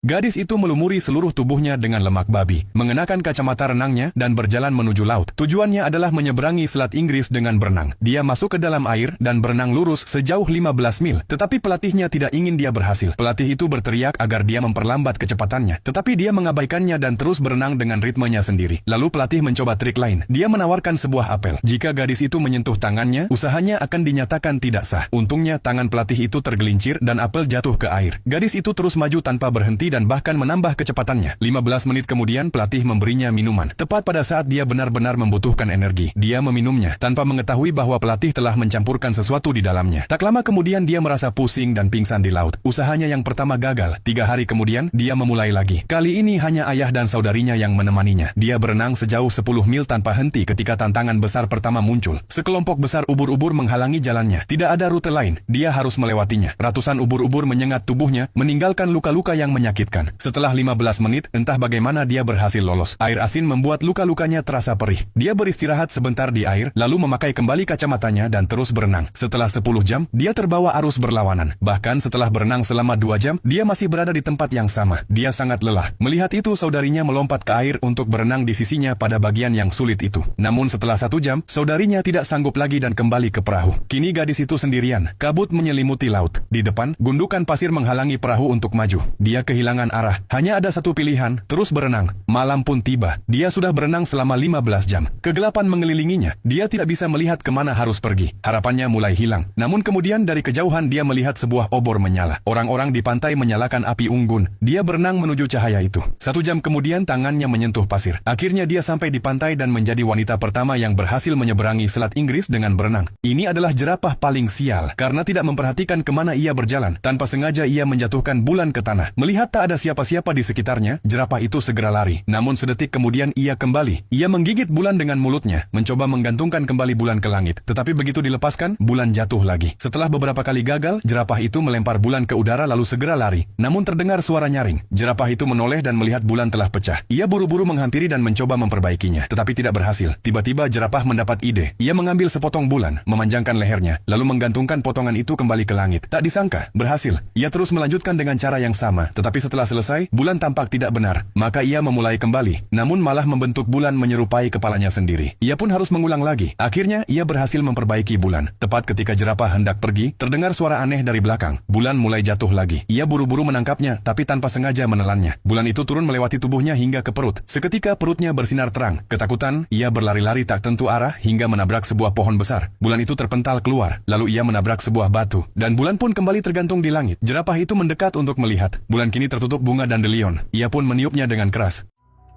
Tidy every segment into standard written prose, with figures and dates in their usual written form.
Gadis itu melumuri seluruh tubuhnya dengan lemak babi, mengenakan kacamata renangnya dan berjalan menuju laut. Tujuannya adalah menyeberangi Selat Inggris dengan berenang. Dia masuk ke dalam air dan berenang lurus sejauh 15 mil. Tetapi pelatihnya tidak ingin dia berhasil. Pelatih itu berteriak agar dia memperlambat kecepatannya. Tetapi dia mengabaikannya dan terus berenang dengan ritmenya sendiri. Lalu pelatih mencoba trik lain. Dia menawarkan sebuah apel. Jika gadis itu menyentuh tangannya, usahanya akan dinyatakan tidak sah. Untungnya tangan pelatih itu tergelincir dan apel jatuh ke air. Gadis itu terus maju tanpa berhenti dan bahkan menambah kecepatannya. 15 menit kemudian pelatih memberinya minuman. Tepat pada saat dia benar-benar membutuhkan energi, dia meminumnya tanpa mengetahui bahwa pelatih telah mencampurkan sesuatu di dalamnya. Tak lama kemudian dia merasa pusing dan pingsan di laut. Usahanya yang pertama gagal. 3 hari kemudian dia memulai lagi. Kali ini hanya ayah dan saudarinya yang menemaninya. Dia berenang sejauh 10 mil tanpa henti ketika tantangan besar pertama muncul. Sekelompok besar ubur-ubur menghalangi jalannya. Tidak ada rute lain. Dia harus melewatinya. Ratusan ubur-ubur menyengat tubuhnya, meninggalkan luka-luka yang menyakitkan. Setelah 15 menit, entah bagaimana dia berhasil lolos. Air asin membuat luka-lukanya terasa perih. Dia beristirahat sebentar di air, lalu memakai kembali kacamatanya dan terus berenang. Setelah 10 jam, dia terbawa arus berlawanan. Bahkan setelah berenang selama 2 jam, dia masih berada di tempat yang sama. Dia sangat lelah. Melihat itu, saudarinya melompat ke air untuk berenang di sisinya pada bagian yang sulit itu. Namun setelah 1 jam, saudarinya tidak sanggup lagi dan kembali ke perahu. Kini gadis itu sendirian. Kabut menyelimuti laut. Di depan, gundukan pasir menghalangi perahu untuk maju. Dia kehilangan arah. Hanya ada satu pilihan, terus berenang. Malam pun tiba. Dia sudah berenang selama 15 jam. Kegelapan mengelilinginya. Dia tidak bisa melihat kemana harus pergi. Harapannya mulai hilang. Namun kemudian dari kejauhan dia melihat sebuah obor menyala. Orang-orang di pantai menyalakan api unggun. Dia berenang menuju cahaya itu. 1 jam kemudian tangannya menyentuh pasir. Akhirnya dia sampai di pantai dan menjadi wanita pertama yang berhasil menyeberangi Selat Inggris dengan berenang. Ini adalah jerapah paling sial. Karena tidak memperhatikan kemana ia berjalan. Tanpa sengaja ia menjatuhkan bulan ke tanah. Melihat tak ada siapa-siapa di sekitarnya, jerapah itu segera lari. Namun sedetik kemudian ia kembali. Ia menggigit bulan dengan mulutnya, mencoba menggantungkan kembali bulan ke langit. Tetapi begitu dilepaskan, bulan jatuh lagi. Setelah beberapa kali gagal, jerapah itu melempar bulan ke udara lalu segera lari. Namun terdengar suara nyaring. Jerapah itu menoleh dan melihat bulan telah pecah. Ia buru-buru menghampiri dan mencoba memperbaikinya. Tetapi tidak berhasil. Tiba-tiba jerapah mendapat ide. Ia mengambil sepotong bulan, memanjangkan lehernya, lalu menggantungkan potongan itu kembali ke langit. Tak disangka, berhasil. Ia terus melanjutkan dengan cara yang sama. Tetapi setelah selesai, bulan tampak tidak benar. Maka ia memulai kembali, namun malah membentuk bulan menyerupai kepalanya sendiri. Ia pun harus mengulang lagi. Akhirnya, ia berhasil memperbaiki bulan. Tepat ketika jerapah hendak pergi, terdengar suara aneh dari belakang. Bulan mulai jatuh lagi. Ia buru-buru menangkapnya, tapi tanpa sengaja menelannya. Bulan itu turun melewati tubuhnya hingga ke perut. Seketika perutnya bersinar terang. Ketakutan, ia berlari-lari tak tentu arah hingga menabrak sebuah pohon besar. Bulan itu terpental keluar, lalu ia menabrak sebuah batu. Dan bulan pun kembali tergantung di langit. Jerapah itu mendekat untuk melihat. Bulan kini tertutup bunga dandelion. Ia pun meniupnya dengan keras.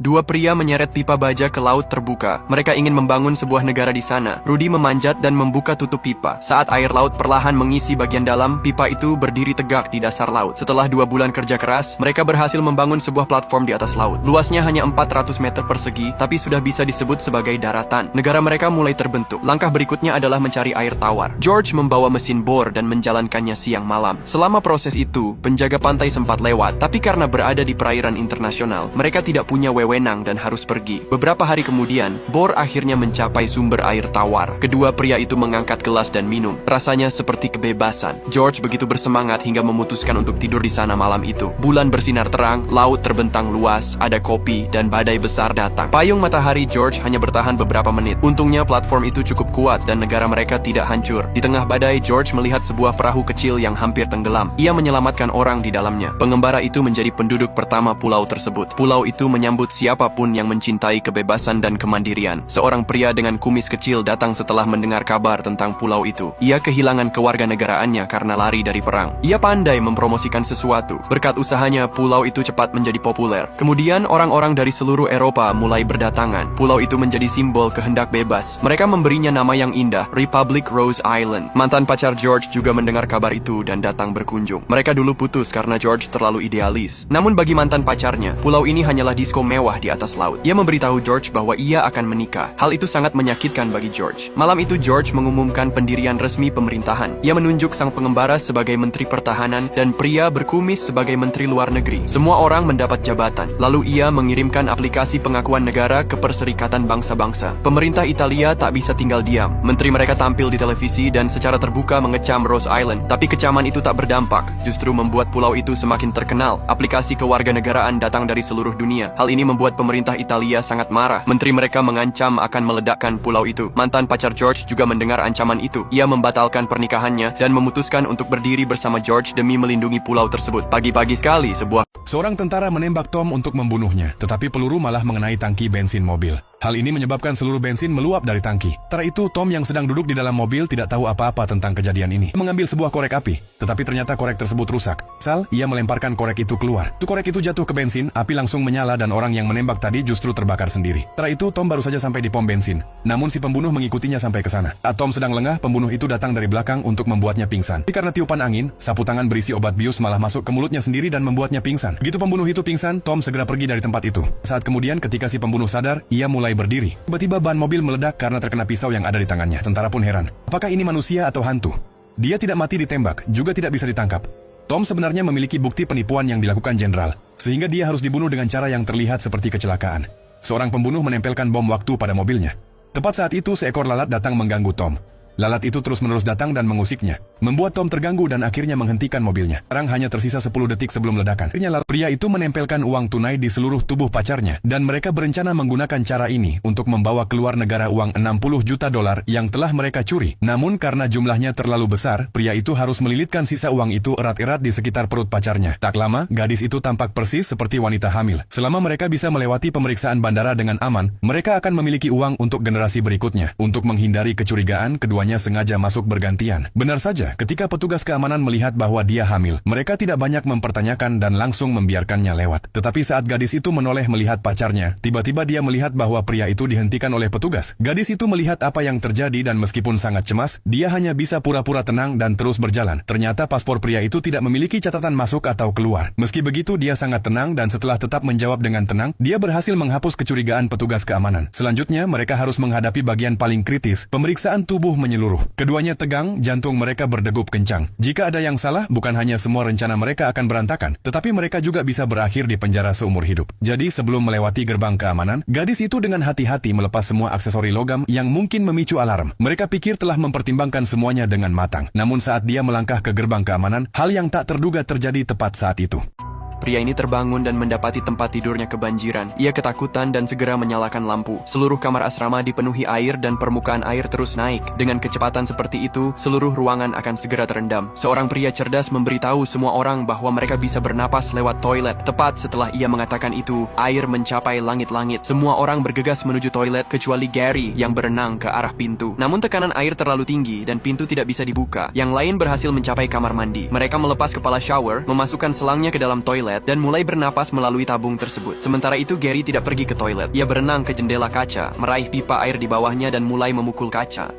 2 pria menyeret pipa baja ke laut terbuka. Mereka ingin membangun sebuah negara di sana. Rudy memanjat dan membuka tutup pipa. Saat air laut perlahan mengisi bagian dalam, pipa itu berdiri tegak di dasar laut. Setelah 2 bulan kerja keras, mereka berhasil membangun sebuah platform di atas laut. Luasnya hanya 400 meter persegi, tapi sudah bisa disebut sebagai daratan. Negara mereka mulai terbentuk. Langkah berikutnya adalah mencari air tawar. George membawa mesin bor dan menjalankannya siang malam. Selama proses itu, penjaga pantai sempat lewat, tapi karena berada di perairan internasional, mereka tidak punya wewenang dan harus pergi. Beberapa hari kemudian, bor akhirnya mencapai sumber air tawar. Kedua pria itu mengangkat gelas dan minum. Rasanya seperti kebebasan. George begitu bersemangat hingga memutuskan untuk tidur di sana malam itu. Bulan bersinar terang, laut terbentang luas, ada kopi, dan badai besar datang. Payung matahari George hanya bertahan beberapa menit. Untungnya platform itu cukup kuat dan negara mereka tidak hancur. Di tengah badai, George melihat sebuah perahu kecil yang hampir tenggelam. Ia menyelamatkan orang di dalamnya. Pengembara itu menjadi penduduk pertama pulau tersebut. Pulau itu menyambut siapapun yang mencintai kebebasan dan kemandirian. Seorang pria dengan kumis kecil datang setelah mendengar kabar tentang pulau itu. Ia kehilangan kewarganegaraannya karena lari dari perang. Ia pandai mempromosikan sesuatu. Berkat usahanya, pulau itu cepat menjadi populer. Kemudian, orang-orang dari seluruh Eropa mulai berdatangan. Pulau itu menjadi simbol kehendak bebas. Mereka memberinya nama yang indah, Republic Rose Island. Mantan pacar George juga mendengar kabar itu dan datang berkunjung. Mereka dulu putus karena George terlalu idealis. Namun bagi mantan pacarnya, pulau ini hanyalah disko mewah mewah di atas laut. Ia memberitahu George bahwa ia akan menikah. Hal itu sangat menyakitkan bagi George. Malam itu George mengumumkan pendirian resmi pemerintahan. Ia menunjuk sang pengembara sebagai Menteri Pertahanan dan pria berkumis sebagai Menteri Luar Negeri. Semua orang mendapat jabatan. Lalu ia mengirimkan aplikasi pengakuan negara ke Perserikatan Bangsa-Bangsa. Pemerintah Italia tak bisa tinggal diam. Menteri mereka tampil di televisi dan secara terbuka mengecam Rose Island. Tapi kecaman itu tak berdampak, justru membuat pulau itu semakin terkenal. Aplikasi kewarganegaraan datang dari seluruh dunia. Hal ini membuat pemerintah Italia sangat marah. Menteri mereka mengancam akan meledakkan pulau itu. Mantan pacar George juga mendengar ancaman itu. Ia membatalkan pernikahannya dan memutuskan untuk berdiri bersama George demi melindungi pulau tersebut. Pagi-pagi sekali, Seorang tentara menembak Tom untuk membunuhnya, tetapi peluru malah mengenai tangki bensin mobil. Hal ini menyebabkan seluruh bensin meluap dari tangki. Setelah itu, Tom yang sedang duduk di dalam mobil tidak tahu apa-apa tentang kejadian ini. Dia mengambil sebuah korek api, tetapi ternyata korek tersebut rusak. Ia melemparkan korek itu keluar. Korek itu jatuh ke bensin, api langsung menyala dan orang yang menembak tadi justru terbakar sendiri. Setelah itu, Tom baru saja sampai di pom bensin. Namun si pembunuh mengikutinya sampai ke sana. Saat Tom sedang lengah, pembunuh itu datang dari belakang untuk membuatnya pingsan. Tapi karena tiupan angin, sapu tangan berisi obat bius malah masuk ke mulutnya sendiri dan membuatnya pingsan. Begitu pembunuh itu pingsan, Tom segera pergi dari tempat itu. Saat kemudian ketika si pembunuh sadar, ia mulai berdiri. Tiba-tiba ban mobil meledak karena terkena pisau yang ada di tangannya. Tentara pun heran. Apakah ini manusia atau hantu? Dia tidak mati ditembak, juga tidak bisa ditangkap. Tom sebenarnya memiliki bukti penipuan yang dilakukan jenderal, sehingga dia harus dibunuh dengan cara yang terlihat seperti kecelakaan. Seorang pembunuh menempelkan bom waktu pada mobilnya. Tepat saat itu seekor lalat datang mengganggu Tom. Lalat itu terus-menerus datang dan mengusiknya, membuat Tom terganggu dan akhirnya menghentikan mobilnya. Sekarang hanya tersisa 10 detik sebelum ledakan. Akhirnya pria itu menempelkan uang tunai di seluruh tubuh pacarnya, dan mereka berencana menggunakan cara ini untuk membawa keluar negara uang $60 juta yang telah mereka curi. Namun karena jumlahnya terlalu besar, pria itu harus melilitkan sisa uang itu erat-erat di sekitar perut pacarnya. Tak lama, gadis itu tampak persis seperti wanita hamil. Selama mereka bisa melewati pemeriksaan bandara dengan aman, mereka akan memiliki uang untuk generasi berikutnya. Untuk menghindari kecurigaan, keduanya sengaja masuk bergantian. Benar saja, ketika petugas keamanan melihat bahwa dia hamil, mereka tidak banyak mempertanyakan dan langsung membiarkannya lewat. Tetapi saat gadis itu menoleh melihat pacarnya, tiba-tiba dia melihat bahwa pria itu dihentikan oleh petugas. Gadis itu melihat apa yang terjadi dan meskipun sangat cemas, dia hanya bisa pura-pura tenang dan terus berjalan. Ternyata paspor pria itu tidak memiliki catatan masuk atau keluar. Meski begitu, dia sangat tenang dan setelah tetap menjawab dengan tenang, dia berhasil menghapus kecurigaan petugas keamanan. Selanjutnya, mereka harus menghadapi bagian paling kritis, pemeriksaan tubuh menyeluruh. Keduanya tegang, jantung mereka berdegup kencang. Jika ada yang salah, bukan hanya semua rencana mereka akan berantakan, tetapi mereka juga bisa berakhir di penjara seumur hidup. Jadi sebelum melewati gerbang keamanan, gadis itu dengan hati-hati melepas semua aksesori logam yang mungkin memicu alarm. Mereka pikir telah mempertimbangkan semuanya dengan matang. Namun saat dia melangkah ke gerbang keamanan, hal yang tak terduga terjadi tepat saat itu. Pria ini terbangun dan mendapati tempat tidurnya kebanjiran. Ia ketakutan dan segera menyalakan lampu. Seluruh kamar asrama dipenuhi air dan permukaan air terus naik. Dengan kecepatan seperti itu, seluruh ruangan akan segera terendam. Seorang pria cerdas memberitahu semua orang bahwa mereka bisa bernapas lewat toilet. Tepat setelah ia mengatakan itu, air mencapai langit-langit. Semua orang bergegas menuju toilet kecuali Gary yang berenang ke arah pintu. Namun tekanan air terlalu tinggi dan pintu tidak bisa dibuka. Yang lain berhasil mencapai kamar mandi. Mereka melepas kepala shower, memasukkan selangnya ke dalam toilet, dan mulai bernapas melalui tabung tersebut. Sementara itu Gary tidak pergi ke toilet. Ia berenang ke jendela kaca, meraih pipa air di bawahnya dan mulai memukul kaca.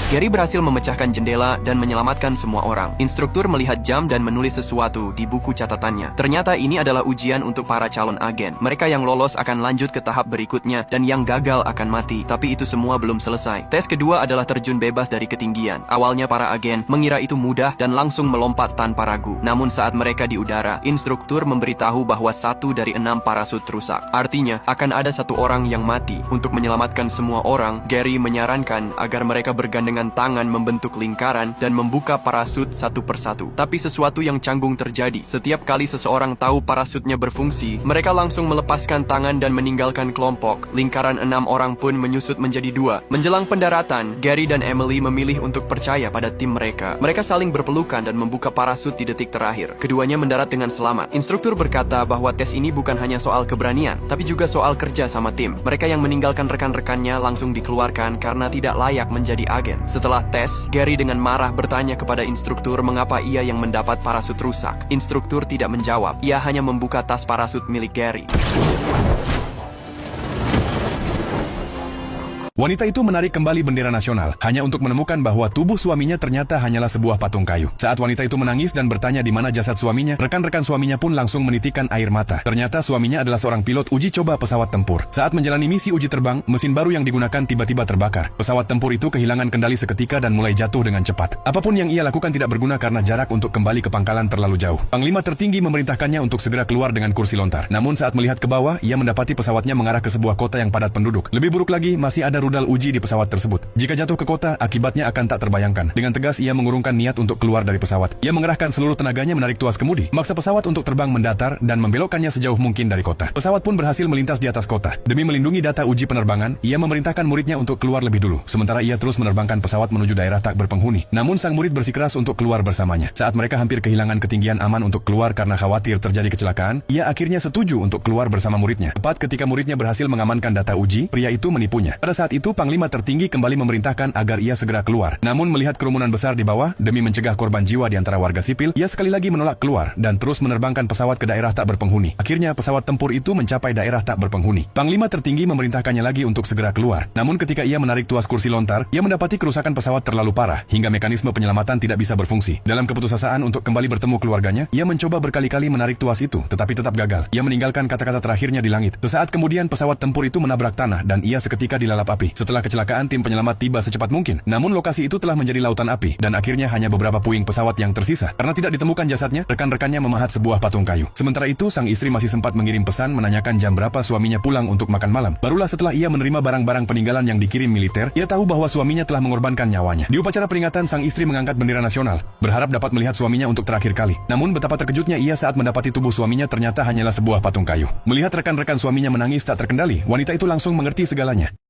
Gary berhasil memecahkan jendela dan menyelamatkan semua orang. Instruktur melihat jam dan menulis sesuatu di buku catatannya. Ternyata ini adalah ujian untuk para calon agen. Mereka yang lolos akan lanjut ke tahap berikutnya dan yang gagal akan mati. Tapi itu semua belum selesai. Tes kedua adalah terjun bebas dari ketinggian. Awalnya para agen mengira itu mudah dan langsung melompat tanpa ragu. Namun saat mereka di udara, instruktur memberitahu bahwa 1 dari 6 parasut rusak. Artinya, akan ada 1 orang yang mati. Untuk menyelamatkan semua orang, Gary menyarankan agar mereka bergandengan tangan membentuk lingkaran dan membuka parasut satu persatu. Tapi sesuatu yang canggung terjadi. Setiap kali seseorang tahu parasutnya berfungsi, mereka langsung melepaskan tangan dan meninggalkan kelompok. Lingkaran 6 orang pun menyusut menjadi 2. Menjelang pendaratan, Gary dan Emily memilih untuk percaya pada tim mereka. Mereka saling berpelukan dan membuka parasut di detik terakhir. Keduanya mendarat dengan selamat. Instruktur berkata bahwa tes ini bukan hanya soal keberanian, tapi juga soal kerja sama tim. Mereka yang meninggalkan rekan-rekannya langsung dikeluarkan karena tidak layak menjadi agen. Setelah tes, Gary dengan marah bertanya kepada instruktur mengapa ia yang mendapat parasut rusak. Instruktur tidak menjawab. Ia hanya membuka tas parasut milik Gary. Wanita itu menarik kembali bendera nasional, hanya untuk menemukan bahwa tubuh suaminya ternyata hanyalah sebuah patung kayu. Saat wanita itu menangis dan bertanya di mana jasad suaminya, rekan-rekan suaminya pun langsung menitikkan air mata. Ternyata suaminya adalah seorang pilot uji coba pesawat tempur. Saat menjalani misi uji terbang, mesin baru yang digunakan tiba-tiba terbakar. Pesawat tempur itu kehilangan kendali seketika dan mulai jatuh dengan cepat. Apapun yang ia lakukan tidak berguna karena jarak untuk kembali ke pangkalan terlalu jauh. Panglima tertinggi memerintahkannya untuk segera keluar dengan kursi lontar. Namun saat melihat ke bawah, ia mendapati pesawatnya mengarah ke sebuah kota yang padat penduduk. Lebih buruk lagi, masih ada rudal uji di pesawat tersebut. Jika jatuh ke kota, akibatnya akan tak terbayangkan. Dengan tegas ia mengurungkan niat untuk keluar dari pesawat. Ia mengerahkan seluruh tenaganya menarik tuas kemudi, maksa pesawat untuk terbang mendatar dan membelokkannya sejauh mungkin dari kota. Pesawat pun berhasil melintas di atas kota. Demi melindungi data uji penerbangan, ia memerintahkan muridnya untuk keluar lebih dulu. Sementara ia terus menerbangkan pesawat menuju daerah tak berpenghuni. Namun sang murid bersikeras untuk keluar bersamanya. Saat mereka hampir kehilangan ketinggian aman untuk keluar karena khawatir terjadi kecelakaan, ia akhirnya setuju untuk keluar bersama muridnya. Tepat ketika muridnya berhasil mengamankan data uji, pria itu menipunya. Pada saat itu, Panglima tertinggi kembali memerintahkan agar ia segera keluar. Namun melihat kerumunan besar di bawah, demi mencegah korban jiwa di antara warga sipil, ia sekali lagi menolak keluar dan terus menerbangkan pesawat ke daerah tak berpenghuni. Akhirnya pesawat tempur itu mencapai daerah tak berpenghuni. Panglima tertinggi memerintahkannya lagi untuk segera keluar. Namun ketika ia menarik tuas kursi lontar, ia mendapati kerusakan pesawat terlalu parah hingga mekanisme penyelamatan tidak bisa berfungsi. Dalam keputusasaan untuk kembali bertemu keluarganya, ia mencoba berkali-kali menarik tuas itu, tetapi tetap gagal. Ia meninggalkan kata-kata terakhirnya di langit. Sesaat kemudian pesawat tempur itu menabrak tanah dan ia seketika dilalap api. Setelah kecelakaan, tim penyelamat tiba secepat mungkin. Namun lokasi itu telah menjadi lautan api dan akhirnya hanya beberapa puing pesawat yang tersisa. Karena tidak ditemukan jasadnya, rekan-rekannya memahat sebuah patung kayu. Sementara itu, sang istri masih sempat mengirim pesan menanyakan jam berapa suaminya pulang untuk makan malam. Barulah setelah ia menerima barang-barang peninggalan yang dikirim militer, ia tahu bahwa suaminya telah mengorbankan nyawanya. Di upacara peringatan, sang istri mengangkat bendera nasional, berharap dapat melihat suaminya untuk terakhir kali. Namun betapa terkejutnya ia saat mendapati tubuh suaminya ternyata hanyalah sebuah patung kayu. Melihat rekan-rekan suaminya menangis tak terkendali, wanita itu langsung mengerti segalanya.